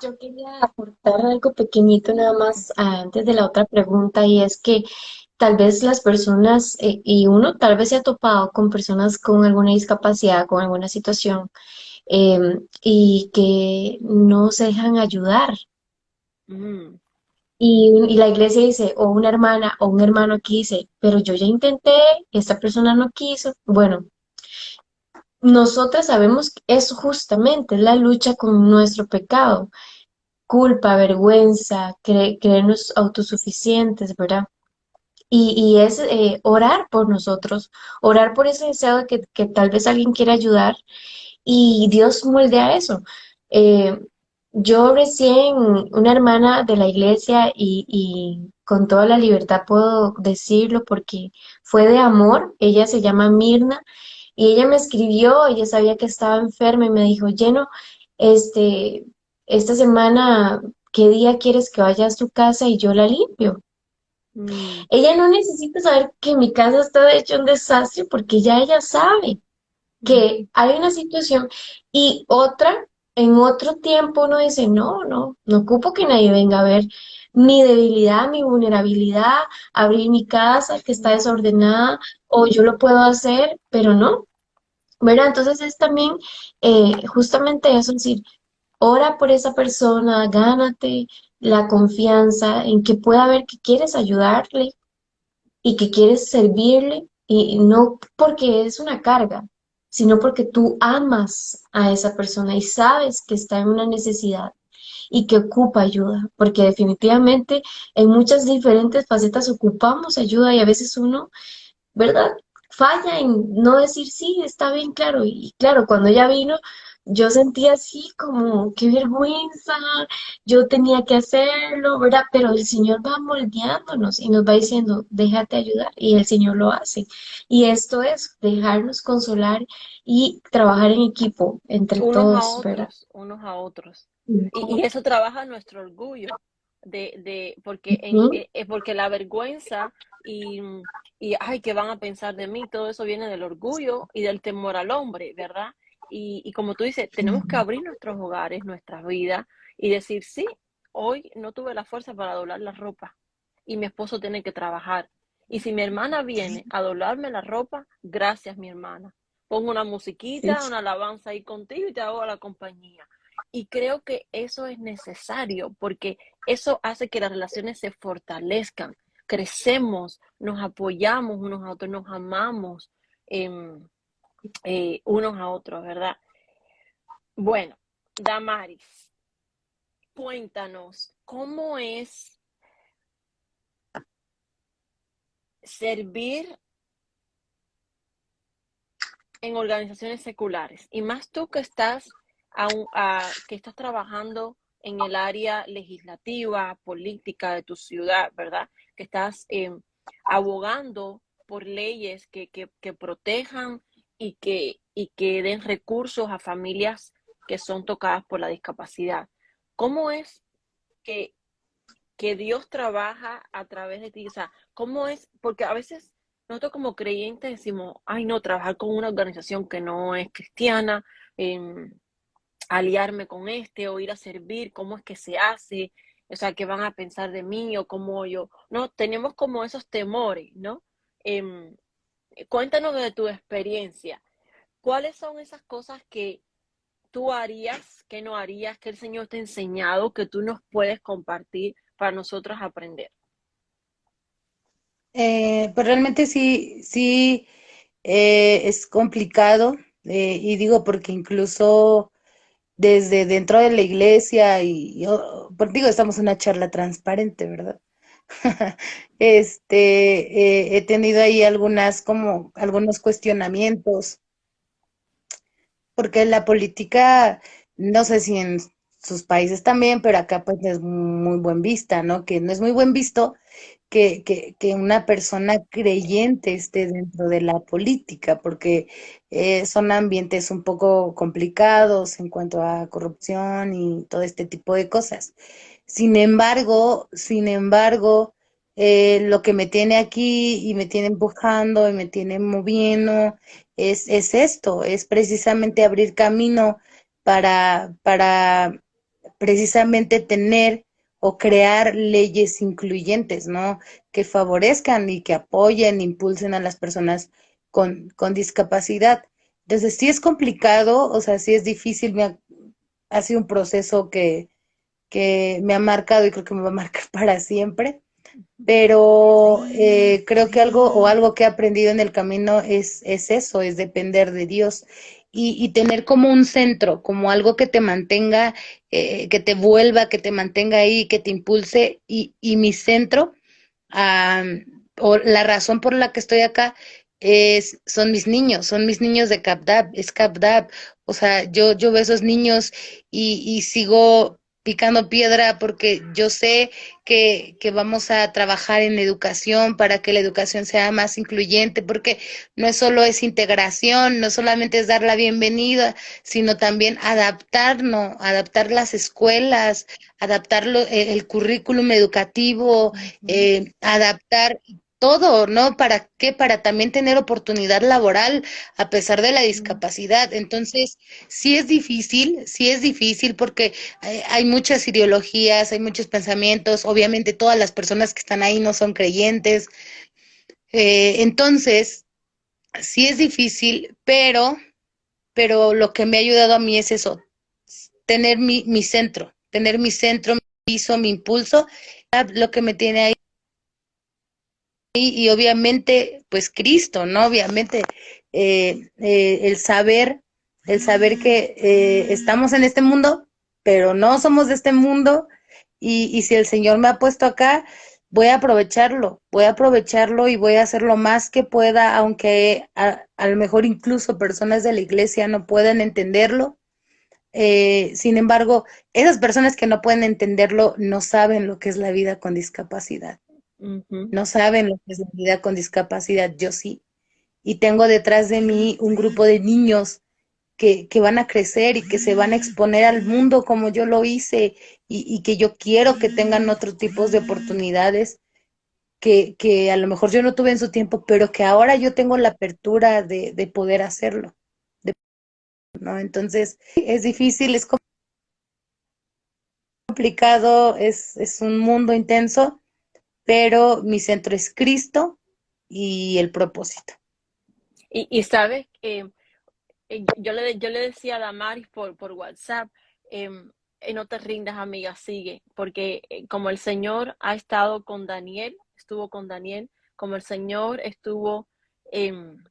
Yo quería aportar algo pequeñito nada más antes de la otra pregunta y es que tal vez las personas y uno tal vez se ha topado con personas con alguna discapacidad, con alguna situación y que no se dejan ayudar. Mm, Y la iglesia dice, o una hermana o un hermano aquí dice, pero yo ya intenté, esta persona no quiso. Bueno, nosotras sabemos que eso justamente es la lucha con nuestro pecado, culpa, vergüenza, creernos autosuficientes, ¿verdad? Y es orar por nosotros, orar por ese deseo de que tal vez alguien quiera ayudar y Dios moldea eso. Eh, yo recién, una hermana de la iglesia y con toda la libertad puedo decirlo porque fue de amor, ella se llama Mirna y ella me escribió, ella sabía que estaba enferma y me dijo, Lleno, este, esta semana, ¿qué día quieres que vaya a su casa y yo la limpio? mm, Ella no necesita saber que mi casa está hecho un desastre porque ya ella sabe mm, que hay una situación y otra, en otro tiempo uno dice, no ocupo que nadie venga a ver mi debilidad, mi vulnerabilidad, abrir mi casa que está mm. desordenada o yo lo puedo hacer, pero no, ¿verdad? Entonces es también justamente eso, es decir, ora por esa persona, gánate la confianza en que pueda ver que quieres ayudarle y que quieres servirle y no porque es una carga, sino porque tú amas a esa persona y sabes que está en una necesidad y que ocupa ayuda, porque definitivamente en muchas diferentes facetas ocupamos ayuda y a veces uno, ¿verdad? Falla en no decir sí, está bien, claro. Y claro, cuando ella vino, yo sentía así como, qué vergüenza, yo tenía que hacerlo, ¿verdad? Pero el Señor va moldeándonos y nos va diciendo, déjate ayudar, y el Señor lo hace. Y esto es dejarnos consolar y trabajar en equipo entre todos, ¿verdad? Unos a otros. Y Ujú, eso trabaja nuestro orgullo, porque, porque la vergüenza y, ay, ¿qué van a pensar de mí? Todo eso viene del orgullo y del temor al hombre, ¿verdad? Y como tú dices, tenemos que ujú, abrir nuestros hogares, nuestras vidas y decir, sí, hoy no tuve la fuerza para doblar la ropa y mi esposo tiene que trabajar. Y si mi hermana viene a doblarme la ropa, gracias, mi hermana. Pongo una sí, musiquita, una alabanza ahí contigo y te hago la compañía. Y creo que eso es necesario porque eso hace que las relaciones se fortalezcan, crecemos, nos apoyamos unos a otros, nos amamos eh, unos a otros, ¿verdad? Bueno, Damaris, cuéntanos, ¿cómo es servir en organizaciones seculares? Y más tú que estás, que estás trabajando en el área legislativa, política de tu ciudad, ¿verdad? Que estás abogando por leyes que protejan y que den recursos a familias que son tocadas por la discapacidad. ¿Cómo es que, que Dios trabaja a través de ti? O sea, ¿cómo es? Porque a veces nosotros como creyentes decimos, ay no, trabajar con una organización que no es cristiana, eh, aliarme con este o ir a servir, ¿cómo es que se hace? O sea, ¿qué van a pensar de mí o cómo yo? No, tenemos como esos temores, ¿no? Eh, Cuéntanos de tu experiencia. ¿Cuáles son esas cosas que tú harías, que no harías, que el Señor te ha enseñado, que tú nos puedes compartir para nosotros aprender? Pues realmente sí, sí es complicado, y digo porque incluso desde dentro de la iglesia y yo, pues digo, estamos en una charla transparente, ¿verdad? He tenido ahí algunos cuestionamientos, porque la política, no sé si en sus países también, pero acá pues es muy buen vista, ¿no? Que no es muy buen visto que una persona creyente esté dentro de la política, porque son ambientes un poco complicados en cuanto a corrupción y todo este tipo de cosas. Sin embargo, lo que me tiene aquí y me tiene empujando y me tiene moviendo es esto, es precisamente abrir camino para precisamente tener o crear leyes incluyentes, ¿no? Que favorezcan y que apoyen, impulsen a las personas con discapacidad. Entonces, sí es complicado, o sea, sí es difícil, ha sido un proceso que me ha marcado y creo que me va a marcar para siempre, pero creo que algo que he aprendido en el camino es eso, es depender de Dios y tener como un centro, como algo que te mantenga, que te vuelva, que te mantenga ahí, que te impulse y mi centro, ah, o la razón por la que estoy acá son mis niños de CapDab, es CapDab, o sea, yo veo esos niños y sigo picando piedra porque yo sé que vamos a trabajar en educación para que la educación sea más incluyente, porque no es solo es integración, no solamente es dar la bienvenida, sino también adaptarnos, adaptar las escuelas, adaptar el currículum educativo, adaptar todo, ¿no? ¿Para qué? Para también tener oportunidad laboral a pesar de la discapacidad. Entonces, sí es difícil porque hay muchas ideologías, hay muchos pensamientos, obviamente todas las personas que están ahí no son creyentes, entonces, sí es difícil, pero lo que me ha ayudado a mí es eso, tener mi centro, mi piso, mi impulso, lo que me tiene ahí y obviamente, pues Cristo, ¿no? Obviamente, el saber que estamos en este mundo, pero no somos de este mundo, y si el Señor me ha puesto acá, voy a aprovecharlo y voy a hacer lo más que pueda, aunque a lo mejor incluso personas de la iglesia no puedan entenderlo. Sin embargo, esas personas que no pueden entenderlo no saben lo que es la vida con discapacidad. Ujú. No saben lo que es la vida con discapacidad, yo sí. Y tengo detrás de mí un grupo de niños que van a crecer y que se van a exponer al mundo como yo lo hice y que yo quiero que tengan otros tipos de oportunidades que a lo mejor yo no tuve en su tiempo, pero que ahora yo tengo la apertura de poder hacerlo, ¿no? Entonces, es difícil, es complicado, es un mundo intenso, pero mi centro es Cristo y el propósito. Y sabes, yo le decía a Damaris por WhatsApp, no te rindas, amiga, sigue, porque como el Señor ha estado con Daniel, estuvo con Daniel, como el Señor estuvo em,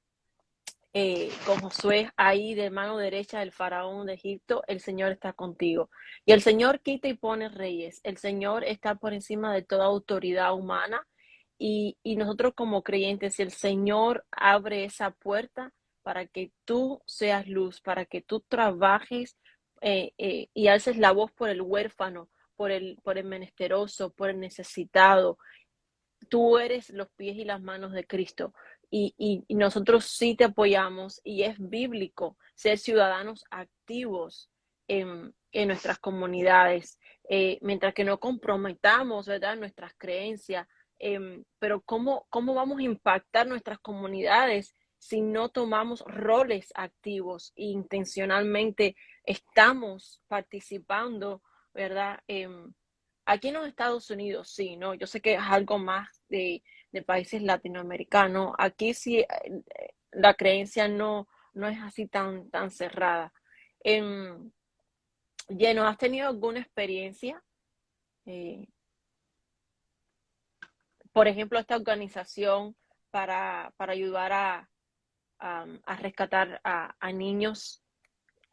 con Josué ahí de mano derecha del faraón de Egipto, el Señor está contigo. Y el Señor quita y pone reyes, el Señor está por encima de toda autoridad humana y nosotros como creyentes, si el Señor abre esa puerta para que tú seas luz, para que tú trabajes y alces la voz por el huérfano, por el menesteroso, por el necesitado, tú eres los pies y las manos de Cristo y nosotros sí te apoyamos y es bíblico ser ciudadanos activos en nuestras comunidades, mientras que no comprometamos, ¿verdad?, nuestras creencias, pero ¿cómo vamos a impactar nuestras comunidades si no tomamos roles activos e intencionalmente estamos participando, ¿verdad? Aquí en los Estados Unidos sí, ¿no? Yo sé que es algo más de países latinoamericanos. Aquí sí la creencia no es así tan cerrada. Em, Lleno, ¿has tenido alguna experiencia? Eh, por ejemplo, esta organización para ayudar a rescatar a niños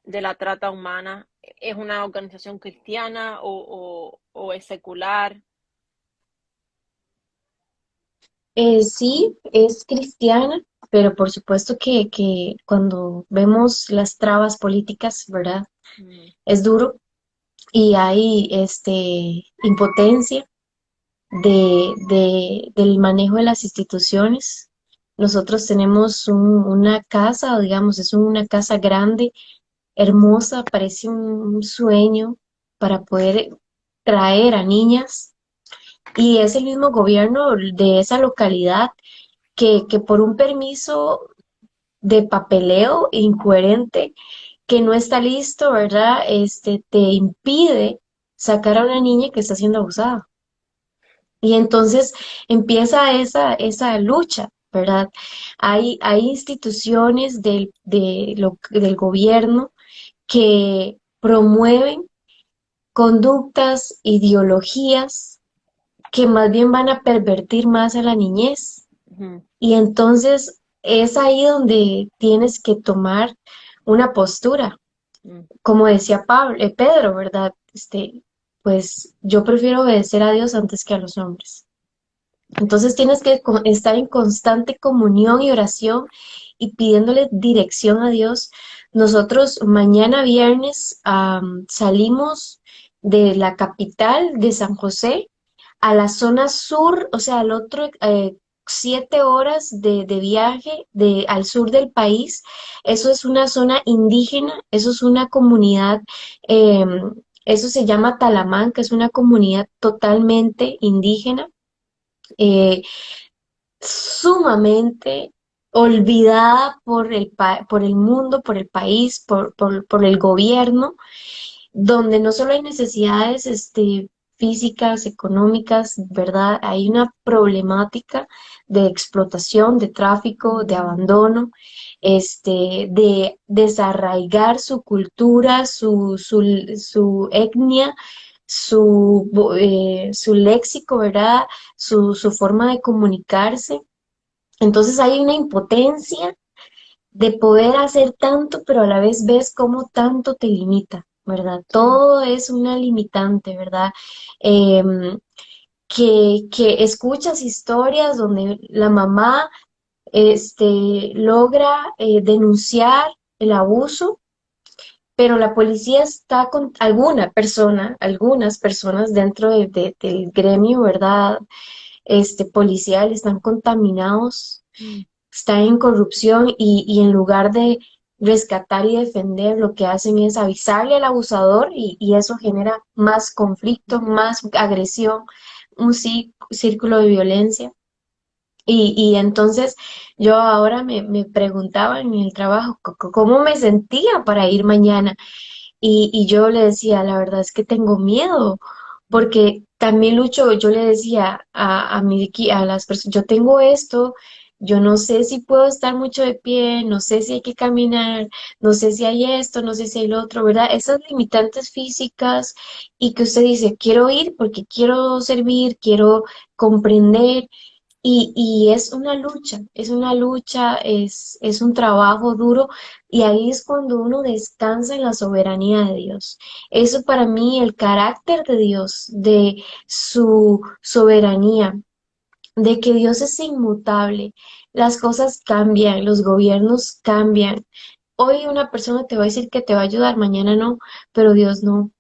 de la trata humana, ¿es una organización cristiana o es secular? Sí, es cristiana, pero por supuesto que cuando vemos las trabas políticas, ¿verdad? Mm, Es duro y hay impotencia del manejo de las instituciones. Nosotros tenemos una casa, o digamos, es una casa grande, hermosa, parece un sueño para poder traer a niñas. Y es el mismo gobierno de esa localidad que por un permiso de papeleo incoherente que no está listo, ¿verdad? Te impide sacar a una niña que está siendo abusada. Y entonces empieza esa lucha, ¿verdad? Hay instituciones del gobierno que promueven conductas, ideologías que más bien van a pervertir más a la niñez. Ujú, Y entonces es ahí donde tienes que tomar una postura. mm, Como decía Pedro, ¿verdad? Pues yo prefiero obedecer a Dios antes que a los hombres. Entonces tienes que estar en constante comunión y oración y pidiéndole dirección a Dios. Nosotros mañana viernes salimos de la capital de San José a la zona sur, o sea, al otro 7 horas de viaje al sur del país. Eso es una zona indígena, eso es una comunidad, eso se llama Talamán, que es una comunidad totalmente indígena, eh, sumamente olvidada por el mundo, por el país, por el gobierno, donde no solo hay necesidades físicas, económicas, ¿verdad? Hay una problemática de explotación, de tráfico, de abandono, de desarraigar su cultura, su etnia, su léxico, ¿verdad? Su forma de comunicarse. Entonces hay una impotencia de poder hacer tanto, pero a la vez ves cómo tanto te limita, ¿verdad? sí. Todo es una limitante, ¿verdad? Em, que escuchas historias donde la mamá logra denunciar el abuso, pero la policía está con algunas personas dentro del gremio, ¿verdad? Policial están contaminados, Mm, están en corrupción y en lugar de rescatar y defender, lo que hacen es avisarle al abusador y eso genera más conflicto, más agresión, un círculo de violencia. Y entonces yo ahora me preguntaba en el trabajo cómo me sentía para ir mañana y yo le decía, la verdad es que tengo miedo, porque también Lucho, yo le decía a las personas, yo tengo esto, yo no sé si puedo estar mucho de pie, no sé si hay que caminar, no sé si hay esto, no sé si hay lo otro, ¿verdad? Esas limitantes físicas y que usted dice, quiero ir porque quiero servir, quiero comprender, y es una lucha, es un trabajo duro y ahí es cuando uno descansa en la soberanía de Dios. Eso para mí, el carácter de Dios, de su soberanía, de que Dios es inmutable, las cosas cambian, los gobiernos cambian. Hoy una persona te va a decir que te va a ayudar, mañana no, pero Dios no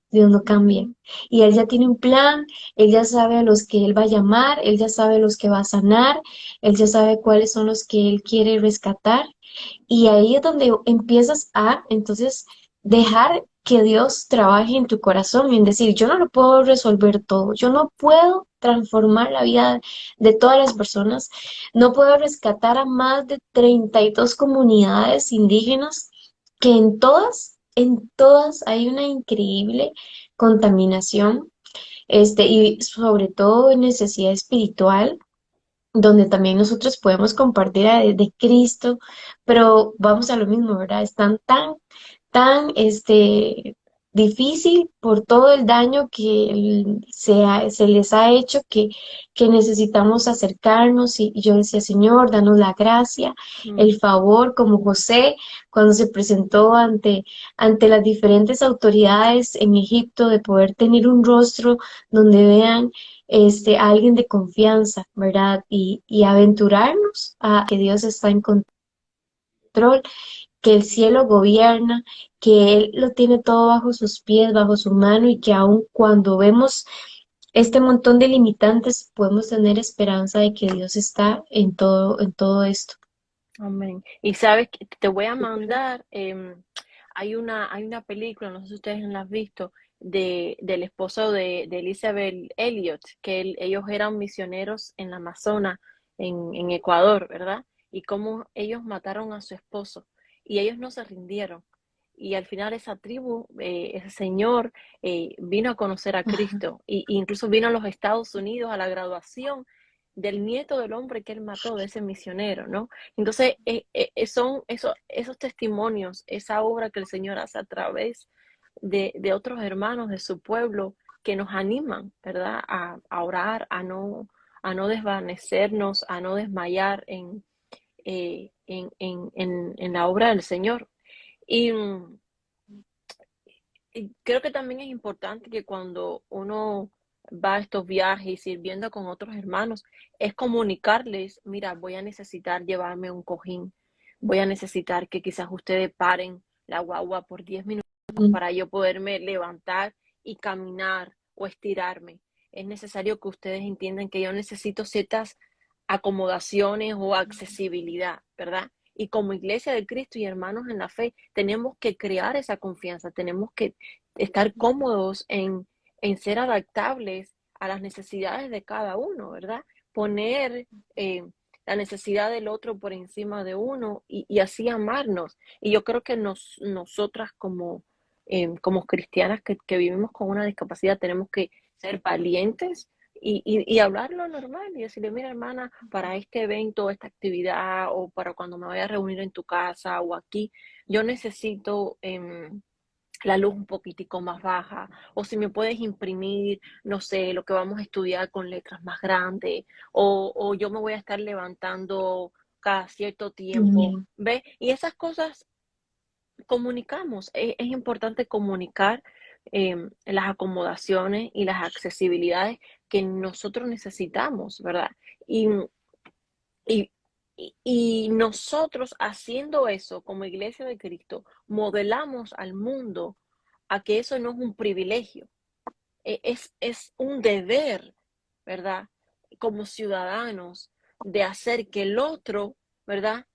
cambia. Y Él ya tiene un plan, Él ya sabe a los que Él va a llamar, Él ya sabe a los que va a sanar, Él ya sabe cuáles son los que Él quiere rescatar. Y ahí es donde empiezas a, entonces, dejar que Dios trabaje en tu corazón, en decir, yo no lo puedo resolver todo, yo no puedo transformar la vida de todas las personas, no puedo rescatar a más de 32 comunidades indígenas que en todas hay una increíble contaminación, y sobre todo en necesidad espiritual donde también nosotros podemos compartir de Cristo, pero vamos a lo mismo, ¿verdad? Están tan, difícil por todo el daño que se les ha hecho que necesitamos acercarnos y yo decía, Señor, danos la gracia, mm. el favor, como José cuando se presentó ante las diferentes autoridades en Egipto, de poder tener un rostro donde vean a alguien de confianza, ¿verdad? Y aventurarnos a que Dios está en control, que el cielo gobierna, que Él lo tiene todo bajo sus pies, bajo su mano y que aun cuando vemos este montón de limitantes, podemos tener esperanza de que Dios está en todo esto. Amén. Y sabes que te voy a mandar, hay una película, no sé si ustedes la han visto, del esposo de Elizabeth Elliot, que ellos eran misioneros en la Amazona, en Ecuador, ¿verdad? Y cómo ellos mataron a su esposo y ellos no se rindieron. y al final esa tribu, ese señor, vino a conocer a Ajá. Cristo y incluso vino a los Estados Unidos a la graduación del nieto del hombre que él mató, de ese misionero, ¿no? Entonces, son esos testimonios, esa obra que el Señor hace a través de otros hermanos de su pueblo que nos animan, ¿verdad? A orar, a no desvanecernos, a no desmayar en la obra del Señor. Y, y creo que también es importante que cuando uno va a estos viajes sirviendo con otros hermanos, es comunicarles, mira, voy a necesitar llevarme un cojín, voy a necesitar que quizás ustedes paren la guagua por 10 minutos Mm. para yo poderme levantar y caminar o estirarme. Es necesario que ustedes entiendan que yo necesito ciertas acomodaciones o accesibilidad, ¿verdad? Y como iglesia de Cristo y hermanos en la fe, tenemos que crear esa confianza, tenemos que estar cómodos en ser adaptables a las necesidades de cada uno, ¿verdad? Poner la necesidad del otro por encima de uno y así amarnos. Y yo creo que nosotras como cristianas que vivimos con una discapacidad tenemos que ser valientes y hablarlo normal y decirle, mira hermana, para este evento, esta actividad o para cuando me vaya a reunir en tu casa o aquí, yo necesito la luz un poquitico más baja, o si me puedes imprimir, no sé, lo que vamos a estudiar con letras más grandes, o yo me voy a estar levantando cada cierto tiempo, Bien. ¿ves? Y esas cosas comunicamos, es importante comunicar las acomodaciones y las accesibilidades que nosotros necesitamos, ¿verdad? Y, y, y nosotros haciendo eso como Iglesia de Cristo, modelamos al mundo a que eso no es un privilegio, es un deber, ¿verdad? Como ciudadanos, de hacer que el otro, ¿verdad?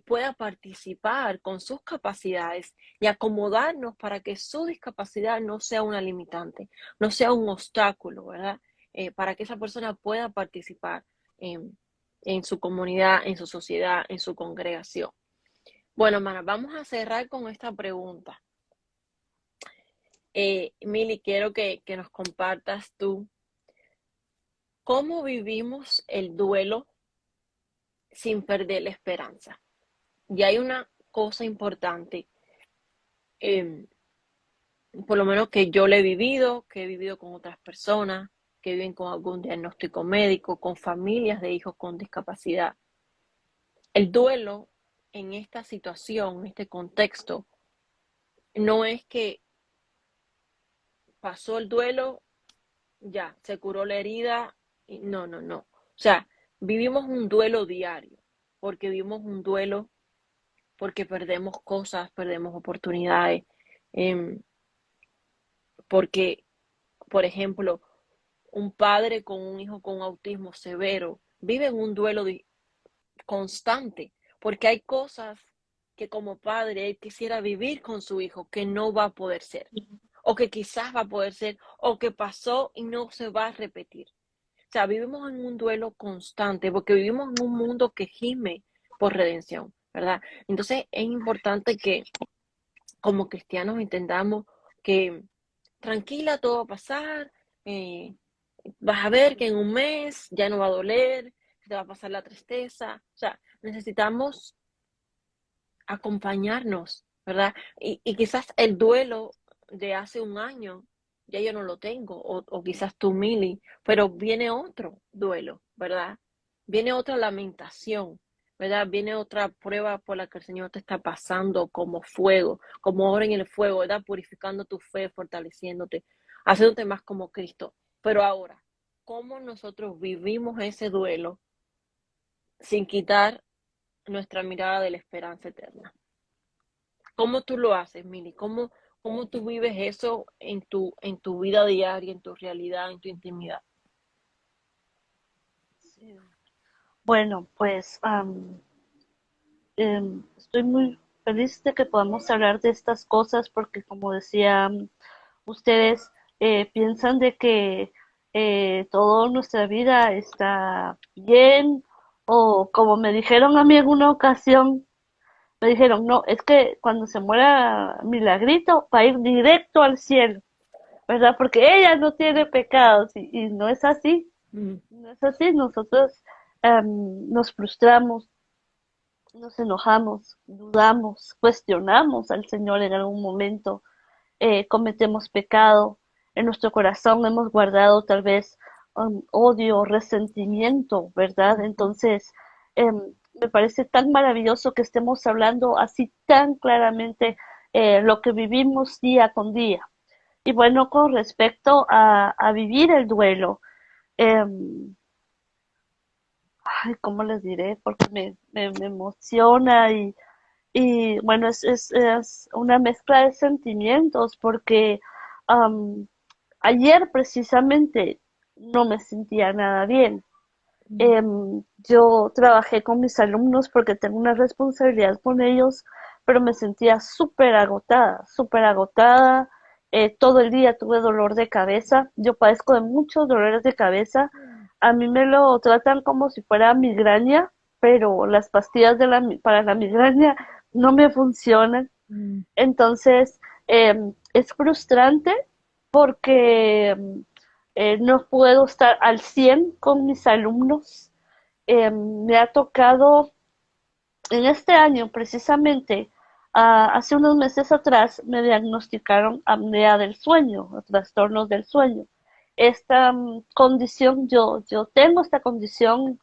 Pueda participar con sus capacidades y acomodarnos para que su discapacidad no sea una limitante, no sea un obstáculo, ¿verdad? Para que esa persona pueda participar en su comunidad, en su sociedad, en su congregación. Bueno, Mara, vamos a cerrar con esta pregunta. Mili, quiero que nos compartas tú cómo vivimos el duelo sin perder la esperanza. Y hay una cosa importante, eh, por lo menos que yo le he vivido, que he vivido con otras personas, que viven con algún diagnóstico médico, con familias de hijos con discapacidad. El duelo en esta situación, en este contexto, no es que pasó el duelo, ya, se curó la herida, y no, no, no. O sea, vivimos un duelo diario, porque vivimos un duelo porque perdemos cosas, perdemos oportunidades, eh, porque, por ejemplo, un padre con un hijo con autismo severo vive en un duelo constante, porque hay cosas que como padre él quisiera vivir con su hijo que no va a poder ser, o que quizás va a poder ser, o que pasó y no se va a repetir. O sea, vivimos en un duelo constante porque vivimos en un mundo que gime por redención, ¿verdad? Entonces es importante que como cristianos entendamos que tranquila, todo va a pasar, eh, vas a ver que en un mes ya no va a doler, te va a pasar la tristeza. O sea, necesitamos acompañarnos, ¿verdad? Y quizás el duelo de hace un año ya yo no lo tengo, o quizás tú, Mili, pero viene otro duelo, ¿verdad? Viene otra lamentación, ¿verdad? Viene otra prueba por la que el Señor te está pasando como fuego, como oro en el fuego, ¿verdad? Purificando tu fe, fortaleciéndote, haciéndote más como Cristo. Pero ahora, ¿cómo nosotros vivimos ese duelo sin quitar nuestra mirada de la esperanza eterna? ¿Cómo tú lo haces, Mili? ¿Cómo tú vives eso en tu vida diaria, en tu realidad, en tu intimidad? Sí. Bueno, pues estoy muy feliz de que podamos hablar de estas cosas porque como decía, ustedes piensan de que toda nuestra vida está bien o como me dijeron a mí en una ocasión, Me dijeron, no, es que cuando se muera Milagrito va a ir directo al cielo, ¿verdad? Porque ella no tiene pecados y no es así, Mm. no es así. Nosotros nos frustramos, nos enojamos, dudamos, cuestionamos al Señor en algún momento, cometemos pecado, en nuestro corazón hemos guardado tal vez odio, resentimiento, ¿verdad? Entonces, me parece tan maravilloso que estemos hablando así tan claramente lo que vivimos día con día. Y bueno, con respecto a vivir el duelo, em, ay, ¿cómo les diré? Porque me emociona y bueno, es una mezcla de sentimientos porque am, ayer precisamente no me sentía nada bien. Yo trabajé con mis alumnos porque tengo una responsabilidad con ellos, pero me sentía súper agotada, súper agotada. Todo el día tuve dolor de cabeza. Yo padezco de muchos dolores de cabeza. A mí me lo tratan como si fuera migraña, pero las pastillas para la migraña no me funcionan. Mm. Entonces, es frustrante porque no puedo estar al 100 con mis alumnos. Me ha tocado en este año precisamente, hace unos meses atrás, me diagnosticaron apnea del sueño, o trastornos del sueño. Esta condición, yo tengo esta condición,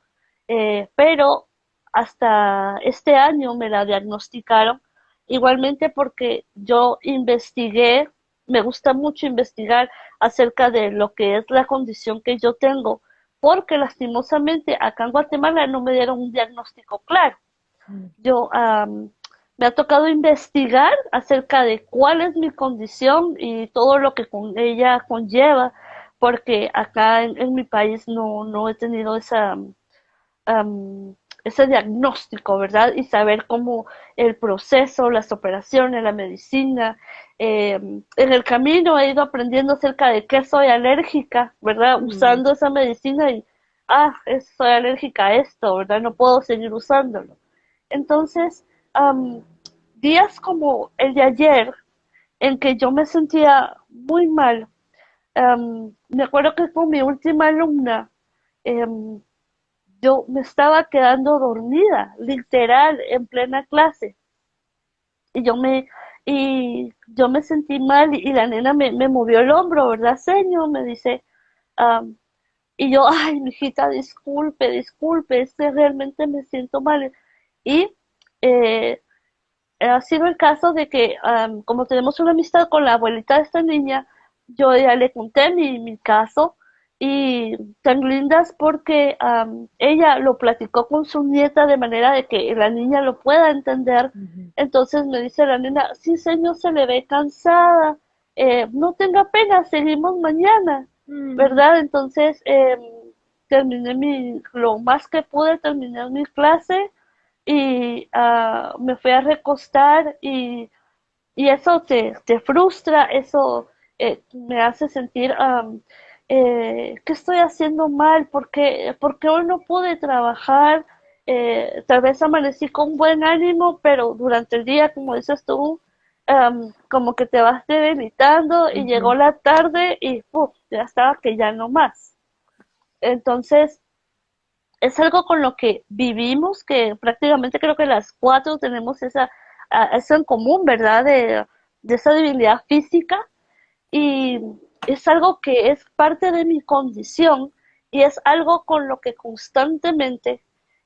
pero hasta este año me la diagnosticaron, igualmente porque yo investigué, me gusta mucho investigar acerca de lo que es la condición que yo tengo, porque lastimosamente acá en Guatemala no me dieron un diagnóstico claro. Mm. Yo me ha tocado investigar acerca de cuál es mi condición y todo lo que con ella conlleva, porque acá en mi país no he tenido am, ese diagnóstico, ¿verdad? Y saber cómo el proceso, las operaciones, la medicina. En el camino he ido aprendiendo acerca de qué soy alérgica, ¿verdad? Mm. Usando esa medicina y, soy alérgica a esto, ¿verdad? No puedo seguir usándolo. Entonces, días como el de ayer, en que yo me sentía muy mal, me acuerdo que con mi última alumna, em, yo me estaba quedando dormida, literal, en plena clase. Y yo me, y yo me sentí mal y la nena me movió el hombro, ¿verdad, señor? Me dice, am, y yo, ay, mijita, disculpe, disculpe, es que realmente me siento mal. Y eh, ha sido el caso de que, como tenemos una amistad con la abuelita de esta niña, yo ya le conté mi caso y tan lindas porque ella lo platicó con su nieta de manera de que la niña lo pueda entender. Ujú. Entonces me dice la nena, sí, señor, se le ve cansada, no tenga pena, seguimos mañana, Mm. ¿verdad? Entonces terminé lo más que pude, terminé mi clase y me fui a recostar y eso te frustra, eso me hace sentir que estoy haciendo mal, porque hoy no pude trabajar, tal vez amanecí con buen ánimo, pero durante el día, como dices tú, como que te vas debilitando y llegó Ujú. la tarde y ya estaba que ya no más. Entonces, es algo con lo que vivimos, que prácticamente creo que las cuatro tenemos eso en común, ¿verdad? De esa debilidad física y es algo que es parte de mi condición y es algo con lo que constantemente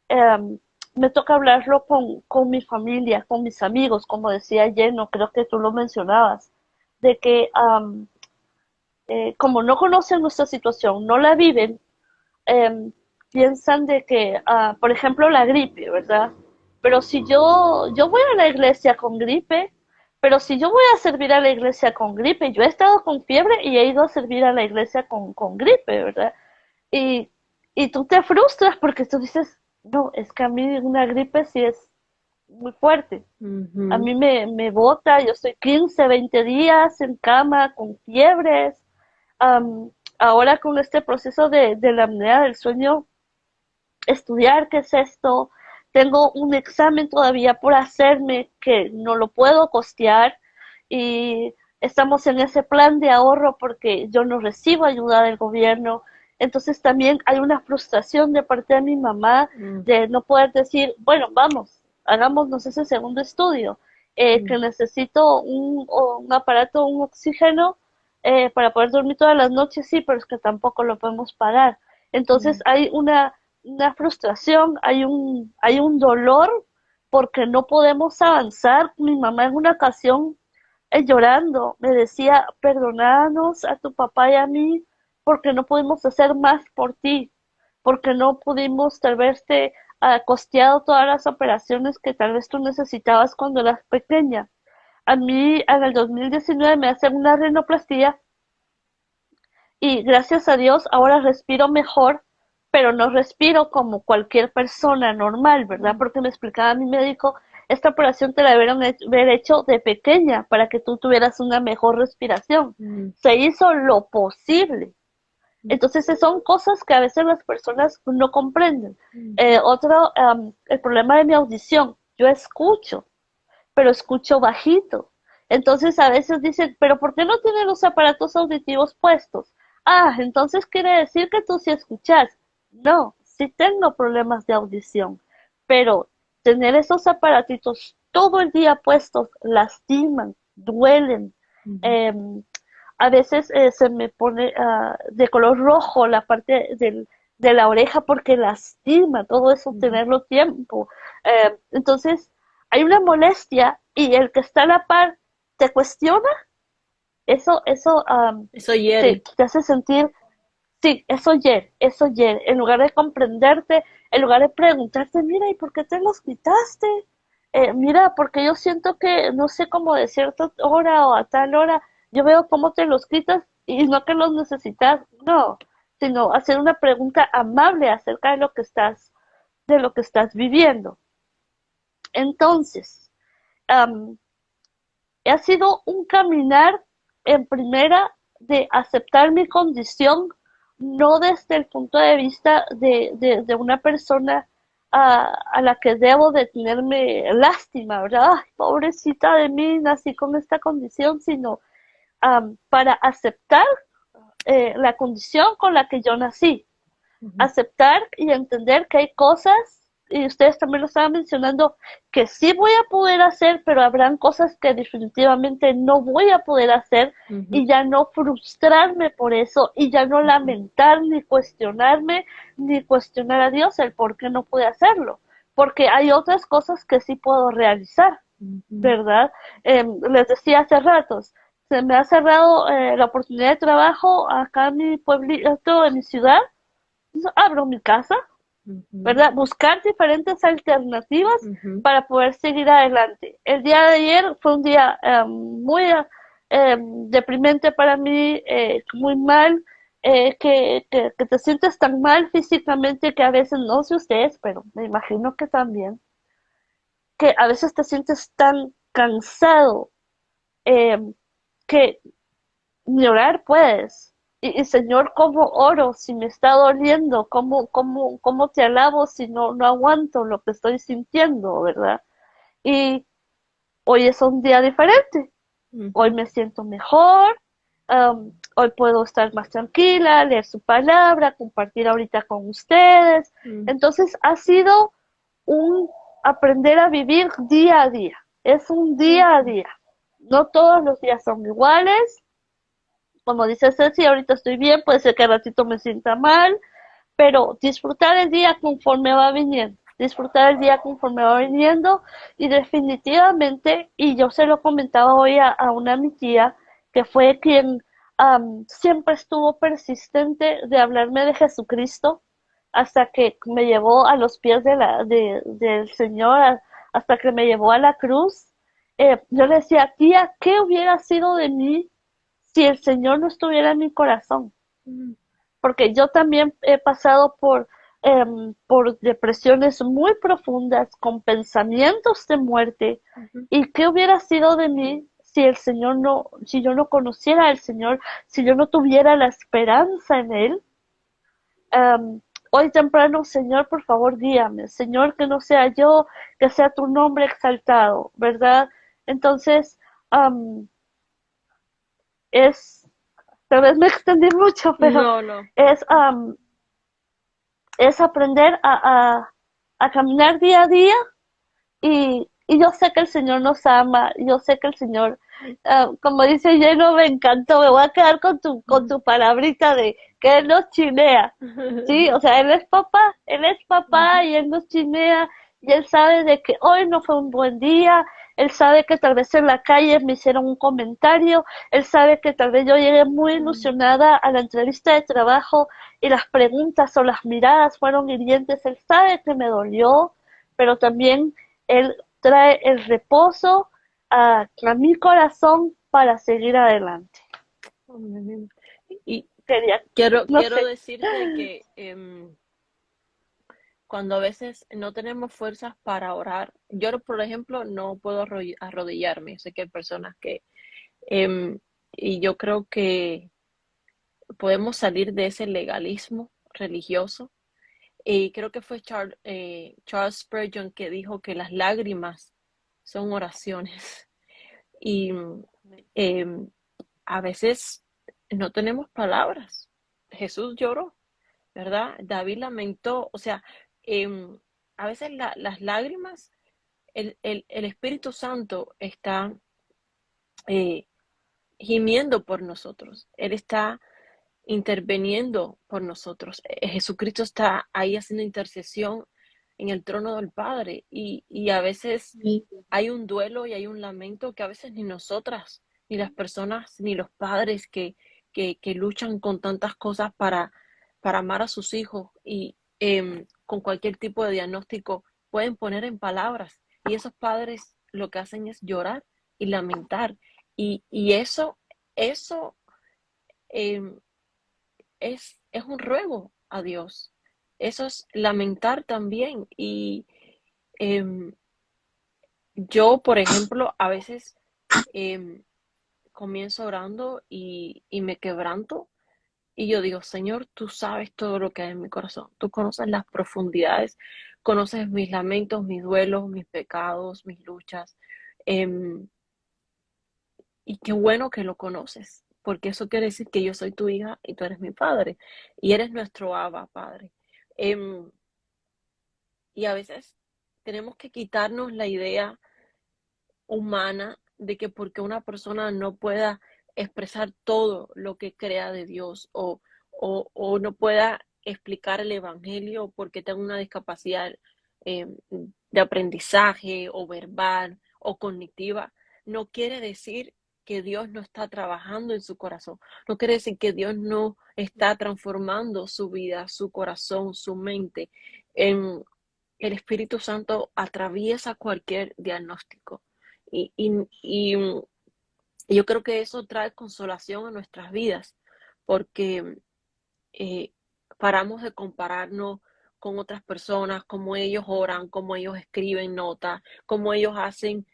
eh, me toca hablarlo con mi familia, con mis amigos, como decía Lleno, creo que tú lo mencionabas, de que como no conocen nuestra situación, no la viven, eh, piensan de que, por ejemplo, la gripe, ¿verdad? Pero si yo voy a la iglesia con gripe, pero si yo voy a servir a la iglesia con gripe, yo he estado con fiebre y he ido a servir a la iglesia con gripe, ¿verdad? Y, y tú te frustras porque tú dices, no, es que a mí una gripe sí es muy fuerte. A Ujú. mí me bota, yo estoy 15, 20 días en cama con fiebres. Am, Ahora con este proceso de la apnea del sueño, estudiar qué es esto, tengo un examen todavía por hacerme que no lo puedo costear y estamos en ese plan de ahorro porque yo no recibo ayuda del gobierno. Entonces también hay una frustración de parte de mi mamá Mm, de no poder decir, bueno, vamos, hagámonos ese segundo estudio, que mm, necesito un aparato, un oxígeno para poder dormir todas las noches, sí, pero es que tampoco lo podemos pagar. Entonces mm, hay una frustración, hay un dolor porque no podemos avanzar. Mi mamá en una ocasión llorando me decía, perdonanos a tu papá y a mí porque no pudimos hacer más por ti, porque no pudimos tal vez te costeado todas las operaciones que tal vez tú necesitabas cuando eras pequeña. A mí en el 2019 me hacen una rinoplastia y gracias a Dios ahora respiro mejor, pero no respiro como cualquier persona normal, ¿verdad? mm, Porque me explicaba mi médico, esta operación te la debieron haber hecho de pequeña para que tú tuvieras una mejor respiración. mm, Se hizo lo posible. mm, Entonces son cosas que a veces las personas no comprenden. mm, El problema de mi audición, yo escucho, pero escucho bajito. Entonces a veces dicen, pero ¿por qué no tiene los aparatos auditivos puestos? Ah, entonces quiere decir que tú sí escuchas. No, sí tengo problemas de audición, pero tener esos aparatitos todo el día puestos lastiman, duelen. mm, Eh, a veces se me pone de color rojo la parte de la oreja porque lastima todo eso, mm. tenerlo tiempo. Entonces, hay una molestia y el que está a la par te cuestiona, eso Eso hiere. te hace sentir, sí, eso yer, en lugar de comprenderte, en lugar de preguntarte, mira, ¿y por qué te los quitaste? Mira, porque yo siento que, no sé cómo de cierta hora o a tal hora, yo veo cómo te los quitas y no que los necesitas, no, sino hacer una pregunta amable acerca de lo que estás viviendo. Entonces, um, ha sido un caminar en primera de aceptar mi condición, no desde el punto de vista de una persona a la que debo de tenerme lástima, ¿verdad? Ay, pobrecita de mí, nací con esta condición, sino para aceptar la condición con la que yo nací, Ujú, aceptar y entender que hay cosas, y ustedes también lo estaban mencionando, que sí voy a poder hacer, pero habrán cosas que definitivamente no voy a poder hacer ujú, y ya no frustrarme por eso y ya no ujú, lamentar ni cuestionarme ni cuestionar a Dios el por qué no pude hacerlo, porque hay otras cosas que sí puedo realizar, ujú, ¿verdad? Les decía hace ratos, se me ha cerrado la oportunidad de trabajo acá en mi pueblito, en mi ciudad, abro mi casa, ujú, ¿verdad? Buscar diferentes alternativas ujú, para poder seguir adelante. El día de ayer fue un día muy deprimente para mí, muy mal, que te sientes tan mal físicamente que a veces, no sé ustedes, pero me imagino que también, que a veces te sientes tan cansado eh, que ni orar puedes. Y Señor, ¿cómo oro si me está doliendo? ¿Cómo te alabo si no aguanto lo que estoy sintiendo, verdad? Y hoy es un día diferente. Hoy ujú, me siento mejor. Hoy puedo estar más tranquila, leer su palabra, compartir ahorita con ustedes. ujú, Entonces ha sido un aprender a vivir día a día. Es un día a ujú, día. No todos los días son iguales, como dice Ceci, ahorita estoy bien, puede ser que al ratito me sienta mal, pero disfrutar el día conforme va viniendo, disfrutar el día conforme va viniendo y definitivamente, y yo se lo comentaba hoy a una mi tía, que fue quien siempre estuvo persistente de hablarme de Jesucristo hasta que me llevó a los pies del Señor, hasta que me llevó a la cruz. Yo le decía, tía, ¿qué hubiera sido de mí si el Señor no estuviera en mi corazón? ujú, Porque yo también he pasado por depresiones muy profundas, con pensamientos de muerte. ujú, ¿Y qué hubiera sido de mí si el Señor no, si yo no conociera al Señor, si yo no tuviera la esperanza en Él? Um, hoy temprano, Señor, por favor, guíame. Señor, que no sea yo, que sea tu nombre exaltado, ¿verdad? Entonces, am, es, tal vez me extendí mucho, pero No, no. es, es aprender a caminar día a día y yo sé que el Señor nos ama, yo sé que el Señor, como dice lleno, me encantó, me voy a quedar con tu palabrita de que Él nos chinea, ¿sí? O sea, Él es papá y Él nos chinea y Él sabe de que hoy no fue un buen día, Él sabe que tal vez en la calle me hicieron un comentario, Él sabe que tal vez yo llegué muy ilusionada a la entrevista de trabajo y las preguntas o las miradas fueron hirientes, Él sabe que me dolió, pero también Él trae el reposo a mi corazón para seguir adelante. Y Quería, no quiero sé, decirte que cuando a veces no tenemos fuerzas para orar, yo, por ejemplo, no puedo arrodillarme. Sé que hay personas que, em, y yo creo que podemos salir de ese legalismo religioso. Y creo que fue Charles Spurgeon que dijo que las lágrimas son oraciones. Y em, a veces no tenemos palabras. Jesús lloró, ¿verdad? David lamentó, o sea, em, a veces las lágrimas, el Espíritu Santo está eh, gimiendo por nosotros, Él está interviniendo por nosotros. Jesucristo está ahí haciendo intercesión en el trono del Padre y a veces hay un duelo y hay un lamento que a veces ni nosotras, ni las personas, ni los padres que luchan con tantas cosas para amar a sus hijos y con cualquier tipo de diagnóstico pueden poner en palabras. Y esos padres lo que hacen es llorar y lamentar. Y eso em, es un ruego a Dios. Eso es lamentar también. Y em, yo, por ejemplo, a veces em, comienzo orando y me quebranto y yo digo, Señor, tú sabes todo lo que hay en mi corazón. Tú conoces las profundidades, conoces mis lamentos, mis duelos, mis pecados, mis luchas. Em, y qué bueno que lo conoces, porque eso quiere decir que yo soy tu hija y tú eres mi padre y eres nuestro Abba, Padre. Em, y a veces tenemos que quitarnos la idea humana de que porque una persona no pueda expresar todo lo que crea de Dios o no pueda explicar el Evangelio porque tenga una discapacidad eh, de aprendizaje o verbal o cognitiva, no quiere decir que Dios no está trabajando en su corazón, no quiere decir que Dios no está transformando su vida, su corazón, su mente. En, el Espíritu Santo atraviesa cualquier diagnóstico y, y, y, yo creo que eso trae consolación a nuestras vidas, porque eh, paramos de compararnos con otras personas, cómo ellos oran, cómo ellos escriben notas, cómo ellos hacen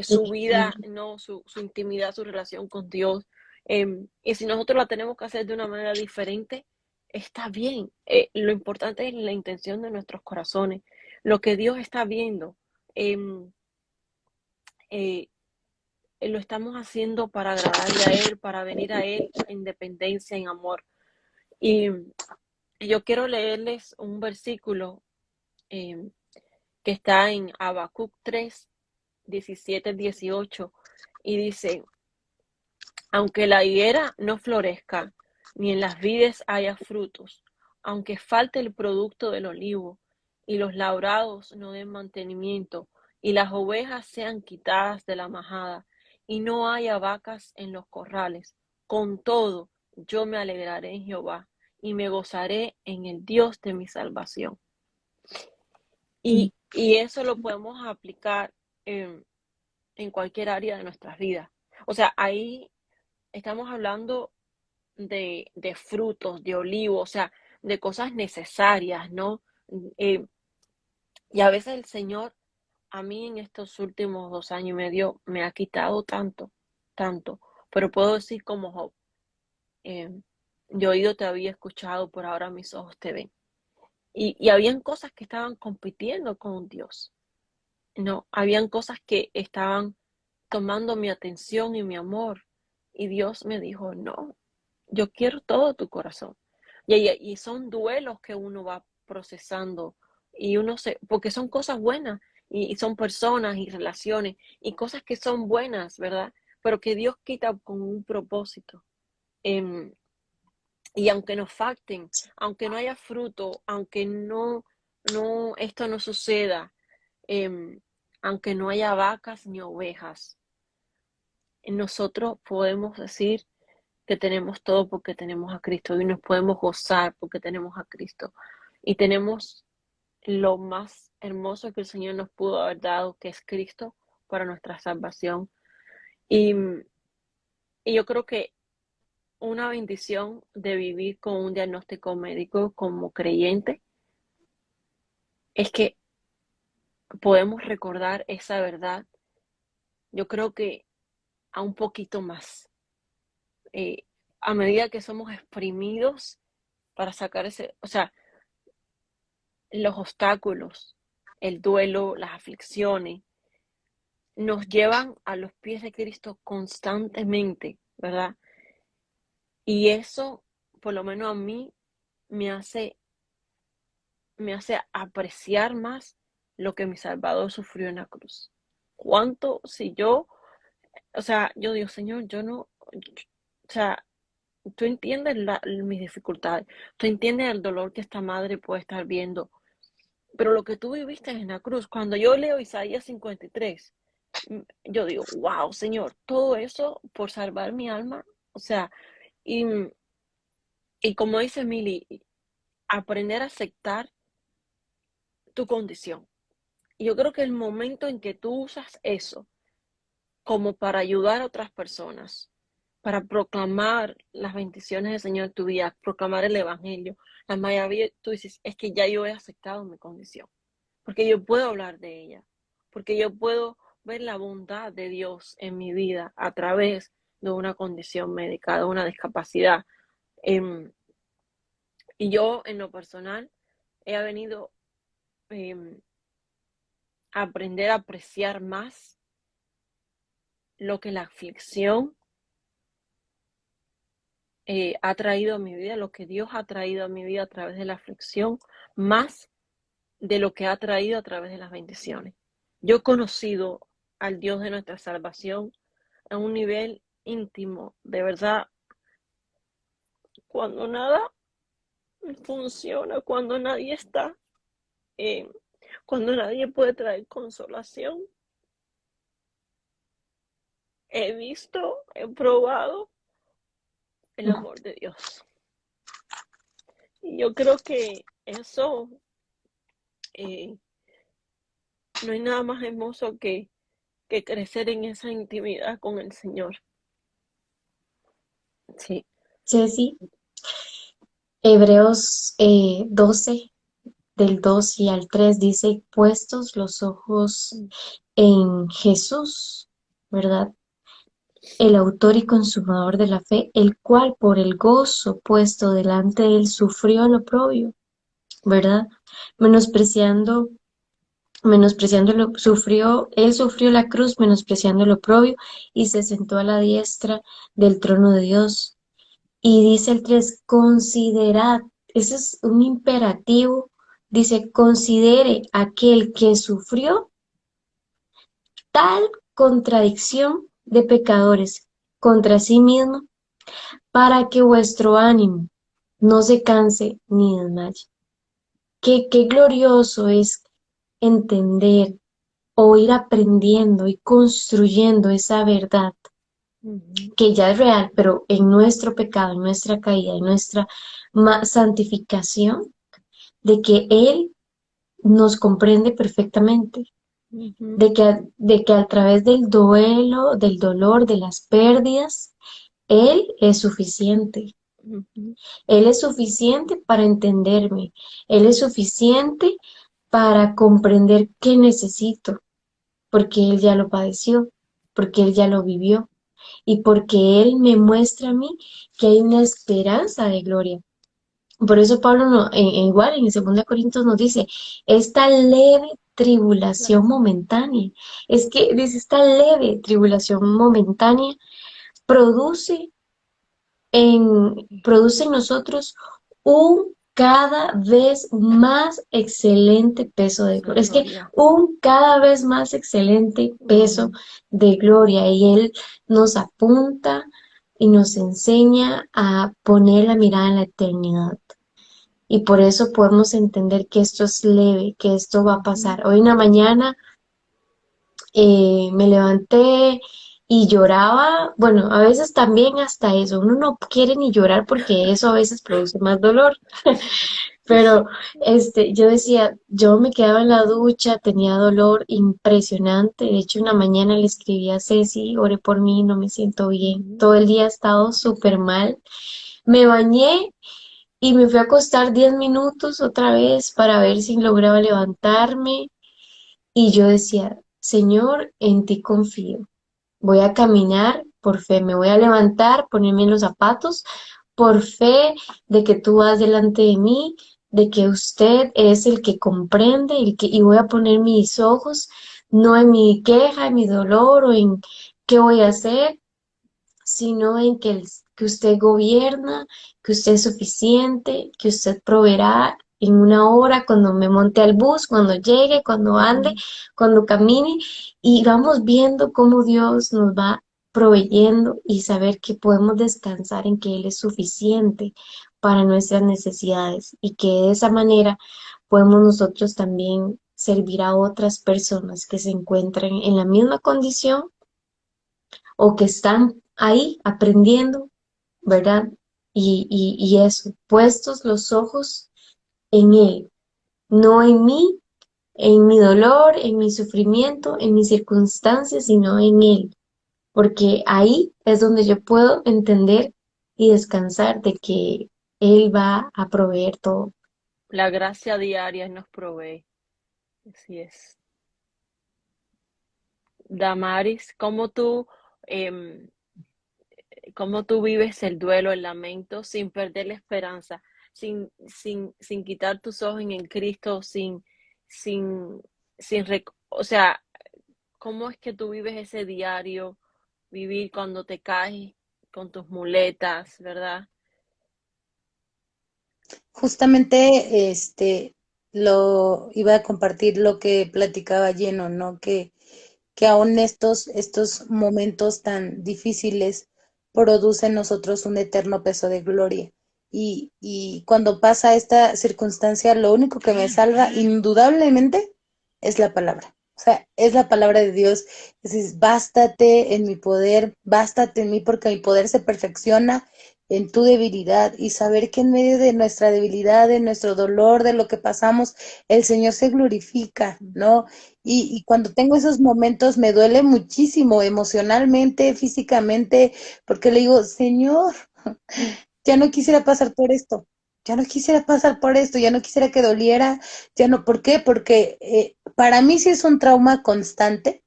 su vida, no, su intimidad, su relación con Dios. Y si nosotros la tenemos que hacer de una manera diferente, está bien. Lo importante es la intención de nuestros corazones, lo que Dios está viendo. em, eh, lo estamos haciendo para agradarle a Él, para venir a Él en dependencia, en amor. Y yo quiero leerles un versículo eh, que está en Habacuc 3, 17, 18, y dice, aunque la higuera no florezca, ni en las vides haya frutos, aunque falte el producto del olivo, y los labrados no den mantenimiento, y las ovejas sean quitadas de la majada, y no haya vacas en los corrales, con todo yo me alegraré en Jehová, y me gozaré en el Dios de mi salvación. Y eso lo podemos aplicar en cualquier área de nuestras vidas. O sea, ahí estamos hablando de frutos, de olivos, o sea, de cosas necesarias, ¿no? Eh, y a veces el Señor, a mí en estos últimos 2 años y medio, me ha quitado tanto, tanto, pero puedo decir como Job, eh, de oído te había escuchado, por ahora mis ojos te ven. y habían cosas que estaban compitiendo con Dios, ¿no? Habían cosas que estaban tomando mi atención y mi amor. Y Dios me dijo, no, yo quiero todo tu corazón. Y son duelos que uno va procesando y porque son cosas buenas y son personas y relaciones y cosas que son buenas, ¿verdad? Pero que Dios quita con un propósito. Em, y aunque nos falten, aunque no haya fruto, aunque esto no suceda, em, aunque no haya vacas ni ovejas, nosotros podemos decir que tenemos todo porque tenemos a Cristo y nos podemos gozar porque tenemos a Cristo. Y tenemos lo más hermoso que el Señor nos pudo haber dado, que es Cristo para nuestra salvación. Y, y yo creo que una bendición de vivir con un diagnóstico médico como creyente es que podemos recordar esa verdad, yo creo que a un poquito más. A medida que somos exprimidos para sacar o sea, los obstáculos, el duelo, las aflicciones, nos llevan a los pies de Cristo constantemente, ¿verdad? Y eso, por lo menos a mí, me hace, me hace apreciar más lo que mi Salvador sufrió en la cruz. ¿Cuánto si o sea, yo digo, Señor, yo no, o sea, tú entiendes mis dificultades, tú entiendes el dolor que esta madre puede estar viendo, pero lo que tú viviste en la cruz, cuando yo leo Isaías 53, yo digo, wow, Señor, todo eso por salvar mi alma, o sea, y, y como dice Mili, aprender a aceptar tu condición. Y yo creo que el momento en que tú usas eso como para ayudar a otras personas, para proclamar las bendiciones del Señor en tu vida, proclamar el Evangelio, la mayoría, tú dices, es que ya yo he aceptado mi condición, porque yo puedo hablar de ella, porque yo puedo ver la bondad de Dios en mi vida a través de una condición médica, de una discapacidad. Y yo, en lo personal, he venido a aprender a apreciar más lo que la aflicción ha traído a mi vida, lo que Dios ha traído a mi vida a través de la aflicción, más de lo que ha traído a través de las bendiciones. Yo he conocido al Dios de nuestra salvación a un nivel íntimo, de verdad, cuando nada funciona, cuando nadie está, eh, cuando nadie puede traer consolación. He visto, he probado el amor de Dios. Y yo creo que eso, no hay nada más hermoso que crecer en esa intimidad con el Señor. Sí. Ceci, Hebreos 12, del 2 y al 3 dice, puestos los ojos en Jesús, ¿verdad? El autor y consumador de la fe, el cual por el gozo puesto delante de él sufrió el oprobio, ¿verdad? Menospreciando él sufrió la cruz, menospreciando el oprobio, y se sentó a la diestra del trono de Dios. Y dice el 3, considerad, ese es un imperativo, dice, considere aquel que sufrió tal contradicción de pecadores contra sí mismo, para que vuestro ánimo no se canse ni desmaye. Qué glorioso es entender o ir aprendiendo y construyendo esa verdad que ya es real, pero en nuestro pecado, en nuestra caída, en nuestra santificación, de que Él nos comprende perfectamente, de que a través del duelo, del dolor, de las pérdidas, Él es suficiente. Él es suficiente para entenderme. Él es suficiente para comprender qué necesito, porque Él ya lo padeció, porque Él ya lo vivió y porque Él me muestra a mí que hay una esperanza de gloria, Por eso Pablo igual en 2 Corintios nos dice, esta leve tribulación momentánea, es que dice, esta leve tribulación momentánea produce produce en nosotros un cada vez más excelente peso de gloria. Es que Gloria. un cada vez más excelente peso de gloria. Y Él nos apunta y nos enseña a poner la mirada en la eternidad. Y por eso podemos entender que esto es leve, que esto va a pasar. Hoy en la mañana me levanté y lloraba, bueno, a veces también hasta eso, uno no quiere ni llorar porque eso a veces produce más dolor, pero yo decía, yo me quedaba en la ducha, tenía dolor impresionante, de hecho una mañana le escribí a Ceci, oré por mí, no me siento bien, todo el día he estado súper mal, me bañé y me fui a acostar 10 minutos otra vez para ver si lograba levantarme y yo decía, Señor, en ti confío. Voy a caminar por fe, me voy a levantar, ponerme en los zapatos, por fe de que tú vas delante de mí, de que usted es el que comprende y voy a poner mis ojos no en mi queja, en mi dolor o en qué voy a hacer, sino en que usted gobierna, que usted es suficiente, que usted proveerá en una hora, cuando me monte al bus, cuando llegue, cuando ande, cuando camine, y vamos viendo cómo Dios nos va proveyendo y saber que podemos descansar en que Él es suficiente para nuestras necesidades y que de esa manera podemos nosotros también servir a otras personas que se encuentran en la misma condición o que están ahí aprendiendo, ¿verdad? Y eso, puestos los ojos en Él, no en mí, en mi dolor, en mi sufrimiento, en mis circunstancias, sino en Él, porque ahí es donde yo puedo entender y descansar de que Él va a proveer todo. La gracia diaria nos provee. Así es. Damaris, em, cómo tú vives el duelo, el lamento, sin perder la esperanza, sin quitar tus ojos en el Cristo, sin, o sea, cómo es que tú vives ese diario, vivir cuando te caes con tus muletas, ¿verdad? Justamente, lo iba a compartir lo que platicaba Lleno, ¿no? Que aún estos momentos tan difíciles producen en nosotros un eterno peso de gloria. Y cuando pasa esta circunstancia, lo único que me salva indudablemente es la palabra. O sea, es la palabra de Dios. Es bástate en mi poder, bástate en mí porque mi poder se perfecciona en tu debilidad y saber que en medio de nuestra debilidad, de nuestro dolor, de lo que pasamos, el Señor se glorifica, ¿no? Y cuando tengo esos momentos me duele muchísimo emocionalmente, físicamente, porque le digo, Señor, ya no quisiera pasar por esto, ya no quisiera pasar por esto, ya no quisiera que doliera, ya no, ¿por qué? Porque para mí sí es un trauma constante,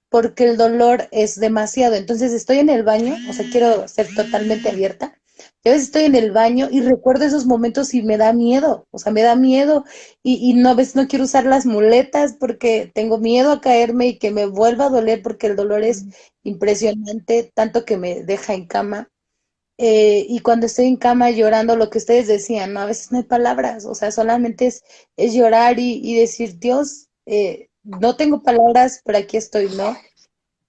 porque el dolor es demasiado. Entonces estoy en el baño, o sea, quiero ser totalmente abierta. Yo a veces estoy en el baño y recuerdo esos momentos y me da miedo, o sea, me da miedo y no, a veces no quiero usar las muletas porque tengo miedo a caerme y que me vuelva a doler porque el dolor es impresionante, tanto que me deja en cama. Y cuando estoy en cama llorando, lo que ustedes decían, ¿no? A veces no hay palabras, o sea, solamente es llorar y decir, Dios, no tengo palabras, pero aquí estoy, ¿no?